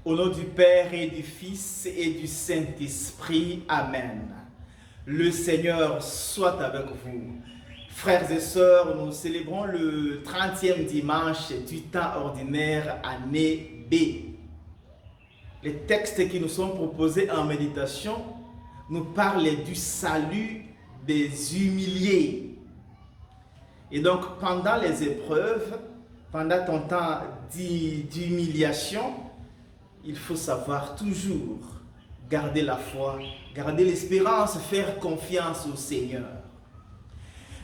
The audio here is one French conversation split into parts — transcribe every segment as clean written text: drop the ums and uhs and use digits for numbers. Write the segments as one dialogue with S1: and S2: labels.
S1: Au nom du Père et du Fils et du Saint-Esprit. Amen. Le Seigneur soit avec vous. Frères et sœurs, nous célébrons le 30e dimanche du temps ordinaire, année B. Les textes qui nous sont proposés en méditation nous parlent du salut des humiliés. Et donc, pendant les épreuves, pendant ton temps d'humiliation, il faut savoir toujours garder la foi, garder l'espérance, faire confiance au Seigneur.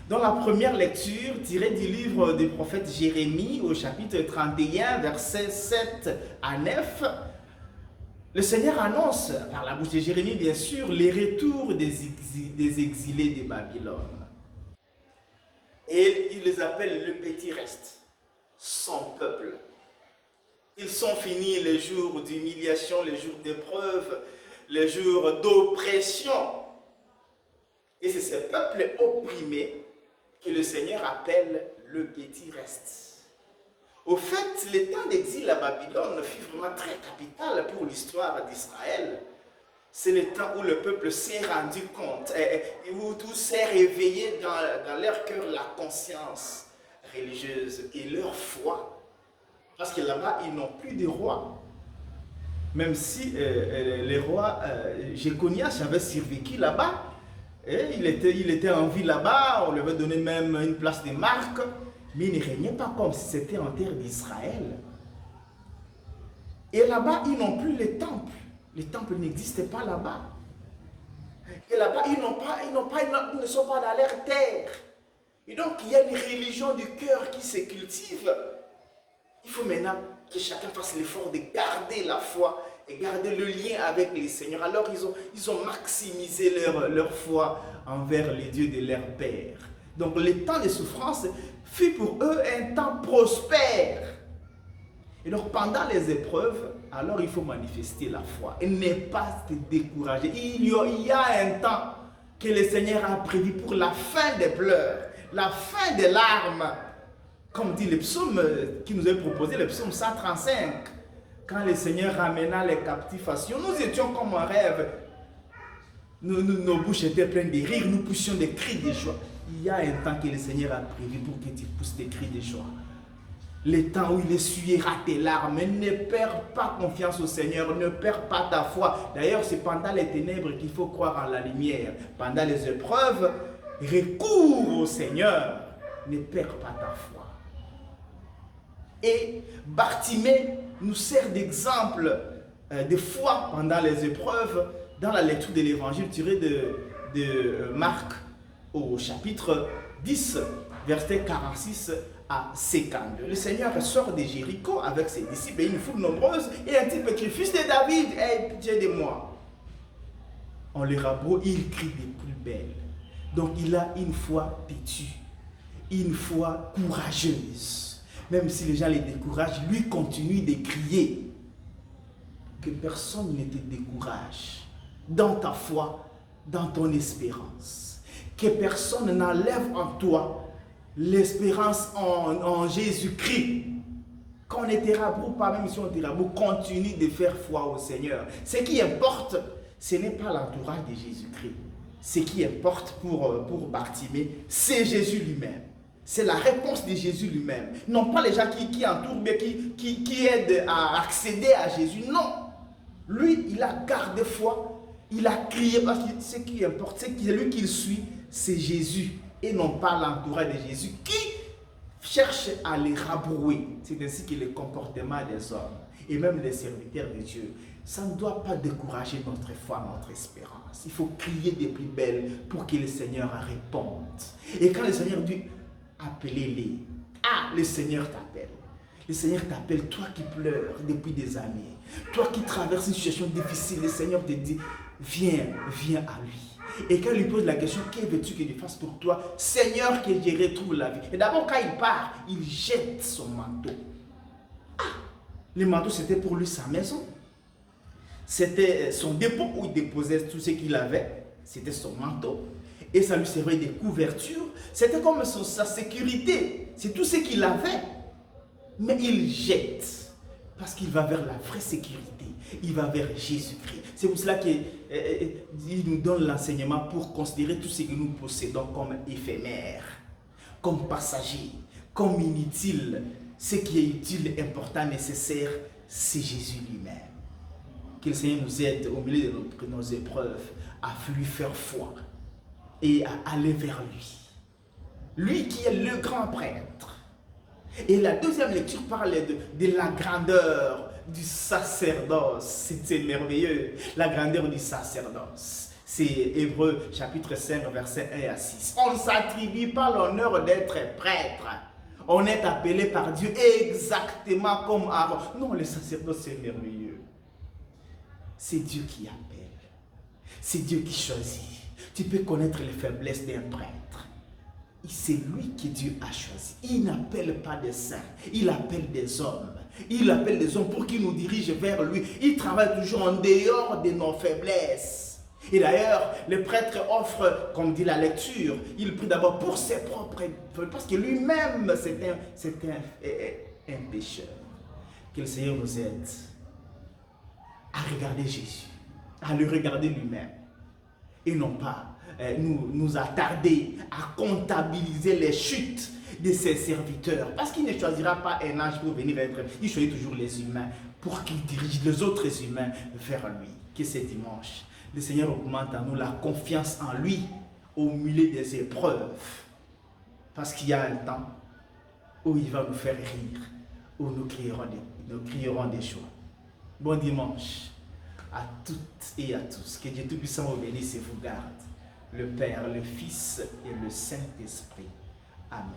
S1: Dans la première lecture, tirée du livre du prophète Jérémie, au chapitre 31, versets 7 à 9, le Seigneur annonce, par la bouche de Jérémie bien sûr, les retours des exilés de Babylone. Et il les appelle le petit reste, son peuple. Ils sont finis les jours d'humiliation, les jours d'épreuve, les jours d'oppression. Et c'est ce peuple opprimé que le Seigneur appelle le petit reste. Au fait, le temps d'exil à Babylone fut vraiment très capital pour l'histoire d'Israël. C'est le temps où le peuple s'est rendu compte, où tout s'est réveillé dans leur cœur la conscience religieuse et leur foi. Parce que là-bas, ils n'ont plus de roi. Même si les rois, Jéconias avait survécu là-bas, il était en vie là-bas, on lui avait donné même une place de marque, mais il ne régnait pas comme si c'était en terre d'Israël. Et là-bas, ils n'ont plus les temples. Les temples n'existaient pas là-bas. Et là-bas, ils ne sont pas dans leur terre. Et donc, il y a une religion du cœur qui se cultive. Il faut maintenant que chacun fasse l'effort de garder la foi et garder le lien avec les seigneurs. Alors ils ont maximisé leur foi envers les dieux de leur père. Donc le temps de souffrance fut pour eux un temps prospère. Et donc pendant les épreuves, alors il faut manifester la foi et ne pas se décourager. Il y a un temps que le Seigneur a prévu pour la fin des pleurs, la fin des larmes. Comme dit le psaume qui nous est proposé, le psaume 135, quand le Seigneur ramena les captifs à Sion, nous étions comme un rêve. Nos bouches étaient pleines de rires, nous poussions des cris de joie. Il y a un temps que le Seigneur a prévu pour que tu pousses des cris de joie. Le temps où il essuiera tes larmes. Ne perds pas confiance au Seigneur, ne perds pas ta foi. D'ailleurs, c'est pendant les ténèbres qu'il faut croire en la lumière. Pendant les épreuves, recours au Seigneur. Ne perds pas ta foi. Et Bartimée nous sert d'exemple de foi pendant les épreuves dans la lecture de l'évangile tiré de Marc au chapitre 10, verset 46 à 52. Le Seigneur sort de Jéricho avec ses disciples et une foule nombreuse et un type crie, fils de David, aie pitié de moi. On le rabot, il crie des plus belles. Donc il a une foi têtue, une foi courageuse. Même si les gens les découragent, lui continue de crier. Que personne ne te décourage dans ta foi, dans ton espérance. Que personne n'enlève en toi l'espérance en Jésus-Christ. Qu'on ne te raboute pas, même si on te raboute, continue de faire foi au Seigneur. Ce qui importe, ce n'est pas l'entourage de Jésus-Christ. Ce qui importe pour Bartimée, c'est Jésus lui-même. C'est la réponse de Jésus lui-même. Non pas les gens qui entourent, mais qui aident à accéder à Jésus. Non. Lui, il a gardé foi. Il a crié parce que ce qui importe, c'est lui qu'il suit, c'est Jésus. Et non pas l'entourage de Jésus qui cherche à les rabrouer. C'est ainsi que le comportement des hommes et même des serviteurs de Dieu, ça ne doit pas décourager notre foi, notre espérance. Il faut crier des plus belles pour que le Seigneur réponde. Et quand le Seigneur dit, appelez-les. Ah, le Seigneur t'appelle. Le Seigneur t'appelle, toi qui pleures depuis des années. Toi qui traverses une situation difficile, le Seigneur te dit, viens à lui. Et quand il lui pose la question, que veux-tu que je fasse pour toi? Seigneur, que je retrouve la vie. Et d'abord, quand il part, il jette son manteau. Ah, le manteau, c'était pour lui sa maison. C'était son dépôt où il déposait tout ce qu'il avait. C'était son manteau. Et ça lui servait de couverture. C'était comme sa sécurité. C'est tout ce qu'il avait. Mais il jette. Parce qu'il va vers la vraie sécurité. Il va vers Jésus-Christ. C'est pour cela qu'il nous donne l'enseignement pour considérer tout ce que nous possédons comme éphémère, comme passager, comme inutile. Ce qui est utile, important, nécessaire, c'est Jésus lui-même. Que le Seigneur nous aide au milieu de nos épreuves à lui faire foi et à aller vers lui. Lui qui est le grand prêtre. Et la deuxième lecture parle de la grandeur du sacerdoce. C'est merveilleux, la grandeur du sacerdoce. C'est Hébreux chapitre 5, versets 1 à 6. On ne s'attribue pas l'honneur d'être prêtre. On est appelé par Dieu exactement comme Aaron. Non, le sacerdoce, c'est merveilleux. C'est Dieu qui appelle. C'est Dieu qui choisit. Tu peux connaître les faiblesses d'un prêtre. C'est lui que Dieu a choisi. Il n'appelle pas des saints, il appelle des hommes. Il appelle des hommes pour qu'ils nous dirigent vers lui. Il travaille toujours en dehors de nos faiblesses. Et d'ailleurs, le prêtre offre, comme dit la lecture, il prie d'abord pour ses propres faiblesses, parce que lui-même, c'est un pécheur. Que le Seigneur nous aide à regarder Jésus, à le regarder lui-même, et non pas nous attarder à comptabiliser les chutes de ses serviteurs, parce qu'il ne choisira pas un ange pour venir être, il choisit toujours les humains pour qu'ils dirigent les autres humains vers lui. Que ce dimanche, le Seigneur augmente en nous la confiance en lui au milieu des épreuves, parce qu'il y a un temps où il va nous faire rire, où nous crierons des joies. Bon dimanche à toutes et à tous. Que Dieu Tout-Puissant vous bénisse et vous garde. Le Père, le Fils et le Saint-Esprit. Amen.